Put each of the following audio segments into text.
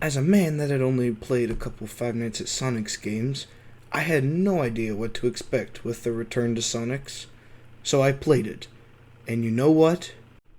As a man that had only played a couple Five Nights at Sonic's games, I had no idea what to expect with the Return to Sonic's, so I played it. And you know what?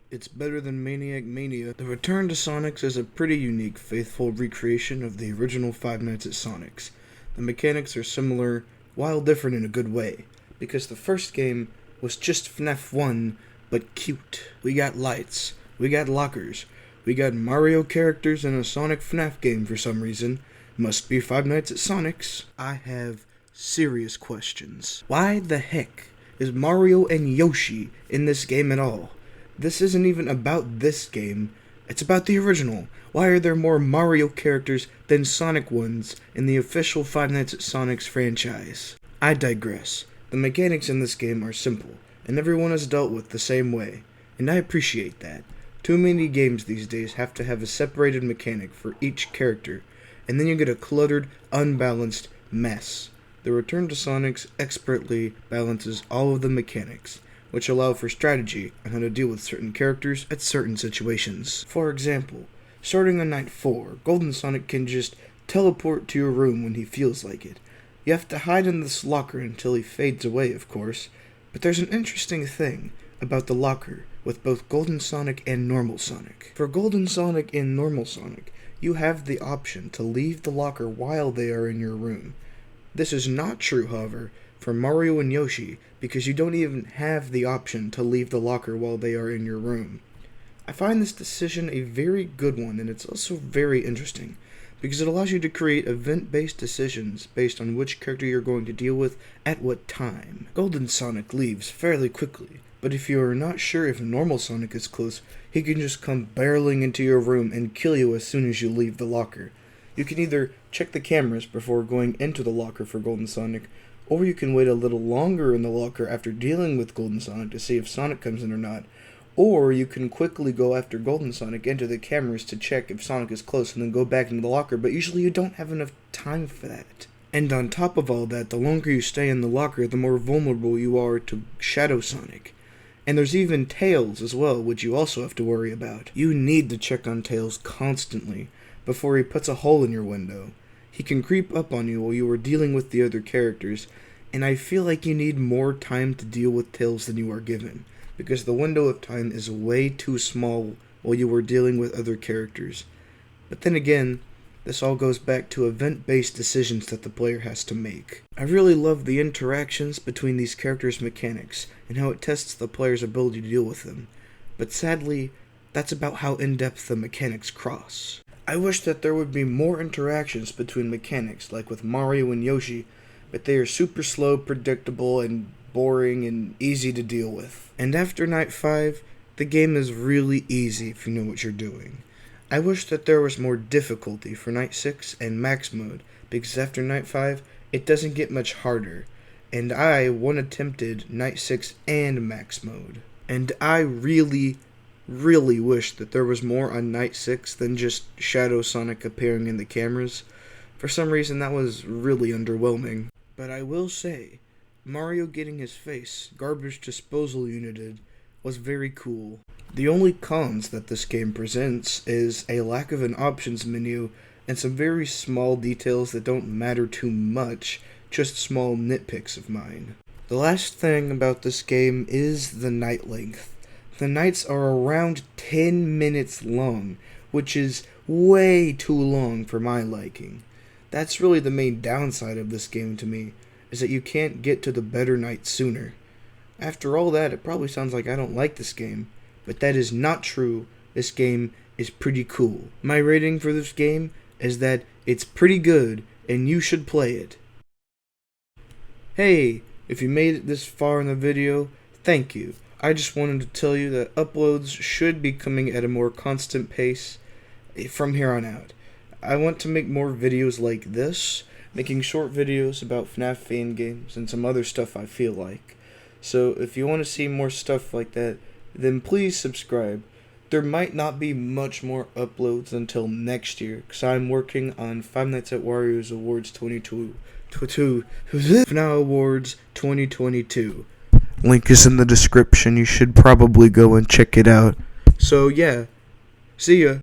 It's better than Maniac Mania. The Return to Sonic's is a pretty unique, faithful recreation of the original Five Nights at Sonic's. The mechanics are similar, while different in a good way, because the first game was just FNAF 1, but cute. We got lights, we got lockers, we got Mario characters in a Sonic FNAF game for some reason. Must be Five Nights at Sonic's. I have serious questions. Why the heck is Mario and Yoshi in this game at all? This isn't even about this game, it's about the original. Why are there more Mario characters than Sonic ones in the official Five Nights at Sonic's franchise? I digress. The mechanics in this game are simple, and everyone is dealt with the same way, and I appreciate that. Too many games these days have to have a separated mechanic for each character, and then you get a cluttered, unbalanced mess. The Return to Sonic's expertly balances all of the mechanics, which allow for strategy on how to deal with certain characters at certain situations. For example, starting on night 4, Golden Sonic can just teleport to your room when he feels like it. You have to hide in this locker until he fades away, of course, but there's an interesting thing about the locker with both Golden Sonic and Normal Sonic. For Golden Sonic and Normal Sonic, you have the option to leave the locker while they are in your room. This is not true, however, for Mario and Yoshi, because you don't even have the option to leave the locker while they are in your room. I find this decision a very good one, and it's also very interesting, because it allows you to create event-based decisions based on which character you're going to deal with at what time. Golden Sonic leaves fairly quickly, but if you are not sure if Normal Sonic is close, he can just come barreling into your room and kill you as soon as you leave the locker. You can either check the cameras before going into the locker for Golden Sonic, or you can wait a little longer in the locker after dealing with Golden Sonic to see if Sonic comes in or not, or you can quickly go after Golden Sonic into the cameras to check if Sonic is close and then go back into the locker, but usually you don't have enough time for that. And on top of all that, the longer you stay in the locker, the more vulnerable you are to Shadow Sonic. And there's even Tails as well, which you also have to worry about. You need to check on Tails constantly before he puts a hole in your window. He can creep up on you while you are dealing with the other characters, and I feel like you need more time to deal with Tails than you are given, because the window of time is way too small while you are dealing with other characters. But then again, this all goes back to event-based decisions that the player has to make. I really love the interactions between these characters' mechanics, and how it tests the player's ability to deal with them, but sadly, that's about how in-depth the mechanics cross. I wish that there would be more interactions between mechanics, like with Mario and Yoshi, but they are super slow, predictable, and boring, and easy to deal with. And after Night 5, the game is really easy if you know what you're doing. I wish that there was more difficulty for Night 6 and Max Mode, because after Night 5, it doesn't get much harder, and I attempted Night 6 and Max Mode. And I really wish that there was more on Night 6 than just Shadow Sonic appearing in the cameras. For some reason, that was really underwhelming. But I will say, Mario getting his face garbage disposal united was very cool. The only cons that this game presents is a lack of an options menu and some very small details that don't matter too much, just small nitpicks of mine. The last thing about this game is the night length. The nights are around 10 minutes long, which is way too long for my liking. That's really the main downside of this game to me, is that you can't get to the better nights sooner. After all that, it probably sounds like I don't like this game, but that is not true. This game is pretty cool. My rating for this game is that it's pretty good, and you should play it. Hey, if you made it this far in the video, thank you. I just wanted to tell you that uploads should be coming at a more constant pace from here on out. I want to make more videos like this, making short videos about FNAF fan games and some other stuff I feel like. So if you want to see more stuff like that, then please subscribe. There might not be much more uploads until next year, because I'm working on Five Nights at Wario's Awards 2022. FNAF Awards 2022. Link is in the description. You should probably go and check it out. So yeah, see ya.